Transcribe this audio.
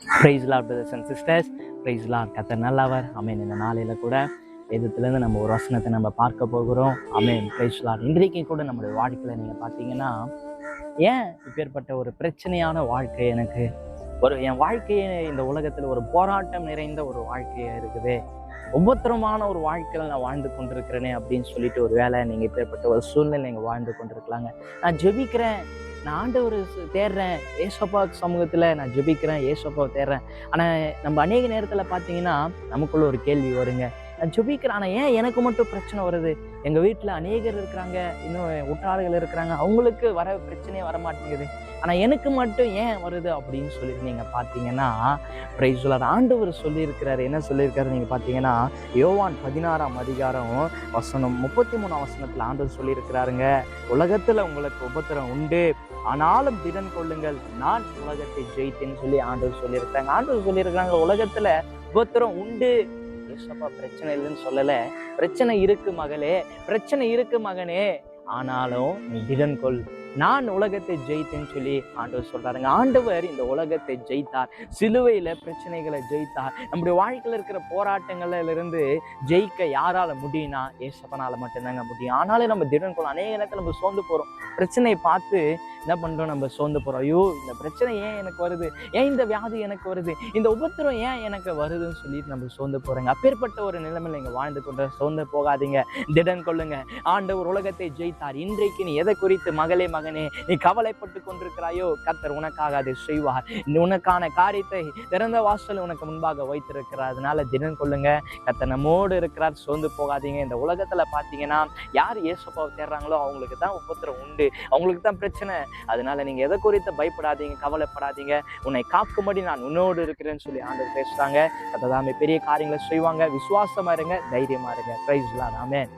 Price lord brothers and sisters. Praise lord. கர்த்தர் நல்லவர். ஆமென். இந்த நாளையில் கூட வேதத்துலேருந்து நம்ம ஒரு வசனத்தை நம்ம பார்க்க போகிறோம். ஆமென். Praise lord. இன்றைக்கு கூட நம்முடைய வாழ்க்கையில் நீங்கள் பார்த்தீங்கன்னா, ஏன் இப்பேற்பட்ட ஒரு பிரச்சனையான வாழ்க்கை எனக்கு, என் வாழ்க்கையே இந்த உலகத்தில் ஒரு போராட்டம் நிறைந்த ஒரு வாழ்க்கையாக இருக்குது, உபத்திரமான ஒரு வாழ்க்கையில் நான் வாழ்ந்து கொண்டிருக்கிறேனே அப்படின்னு சொல்லிட்டு ஒரு வேலை நீங்கள் இப்பேற்பட்ட ஒரு சூழ்நிலை நீங்கள் வாழ்ந்து கொண்டிருக்கலாங்க. நான் ஜெபிக்கிறேன், நான் ஆண்டவர் தேடுறேன், ஏசப்பா சமூகத்தில் நான் ஜெபிக்கிறேன், ஏசப்பாவை தேடுறேன். ஆனால் நம்ம அநேக நேரத்தில் பார்த்தீங்கன்னா நமக்குள்ள ஒரு கேள்வி வருங்க, நான் ஜெபிக்கிறேன் ஆனால் ஏன் எனக்கு மட்டும் பிரச்சனை வருது? எங்கள் வீட்டில் அநேகர் இருக்கிறாங்க, இன்னும் உற்றார்கள் இருக்கிறாங்க, அவங்களுக்கு வர பிரச்சனையே வரமாட்டேங்குது, ஆனால் எனக்கு மட்டும் ஏன் வருது அப்படின்னு சொல்லிட்டு நீங்கள் பார்த்தீங்கன்னா, பிரைஸ் தி லார்ட், ஆண்டவர் சொல்லியிருக்கிறாரு. என்ன சொல்லியிருக்காரு நீங்கள் பார்த்தீங்கன்னா, யோவான் 16ஆம் அதிகாரம் வசனம் 33ஆம் வசனத்தில் ஆண்டவர் சொல்லியிருக்கிறாருங்க, உலகத்தில் உங்களுக்கு உபத்திரம் உண்டு, ஆனாலும் திடன் கொள்ளுங்கள், நான் உலகத்தை ஜெயித்தேன்னு சொல்லி ஆண்டவர் சொல்லியிருக்காங்க. ஆண்டவர் சொல்லியிருக்கிறாங்க, உலகத்துல உபத்திரம் உண்டு. ஏசப்பா பிரச்சனை இல்லைன்னு சொல்லல, பிரச்சனை இருக்கு மகளே, பிரச்சனை இருக்கு மகனே, ஆனாலும் நீ திடன் கொள், நான் உலகத்தை ஜெயித்தேன்னு சொல்லி ஆண்டவர் சொல்றாருங்க. ஆண்டவர் இந்த உலகத்தை ஜெயித்தார், சிலுவையில பிரச்சனைகளை ஜெயித்தார். நம்முடைய வாழ்க்கையில இருக்கிற போராட்டங்கள்ல இருந்து ஜெயிக்க யாரால முடியும்னா ஏசப்பனால மட்டும்தாங்க முடியும். ஆனாலும் நம்ம திடன் கொள்ளும். அநேக நேரத்தில் நம்ம சோர்ந்து போறோம், பிரச்சனையை பார்த்து என்ன பண்றோம், நம்ம சோர்ந்து போறோம். ஐயோ, இந்த பிரச்சனை ஏன் எனக்கு வருது, ஏன் இந்த வியாதி எனக்கு வருது, இந்த உபத்திரம் ஏன் எனக்கு வருதுன்னு சொல்லிட்டு நம்ம சோர்ந்து போறோங்க. அப்பேற்பட்ட ஒரு நிலைமையில நீங்க வாழ்ந்து கொண்டு சோர்ந்து போகாதீங்க, திடன் கொள்ளுங்க. ஆண்டவர் உலகத்தை ஜெயித்தார். இன்றைக்கு நீ எதை குறித்து மகளே மகனே நீ கவலைப்பட்டு கொண்டிருக்கிறாயோ, கர்த்தர் உனக்காக அதை செய்வார். உனக்கான காரியத்தை திறந்த வாசல் உனக்கு முன்பாக வைத்திருக்கிறார். அதனால திடன் கொள்ளுங்க, கர்த்தர் நம்மோடு இருக்கிறார், சோர்ந்து போகாதீங்க. இந்த உலகத்துல பாத்தீங்கன்னா யார் இயேசுவை தேடுறாங்களோ அவங்களுக்கு தான் உபத்திரம் உண்டு, அவங்களுக்கு தான் பிரச்சனை. அதனால நீங்க எதை குறித்து பயப்படாதீங்க, கவலைப்படாதீங்க, உன்னை காக்கும்படி நான் உன்னோடு இருக்கிறேன்னு சொல்லி ஆண்டவர் பேசுறாங்க. கர்த்தர் தாமே பெரிய காரியங்களை செய்வாங்க. விசுவாசமா இருங்க, தைரியமா இருங்க. Praise the Lord. ஆமென்.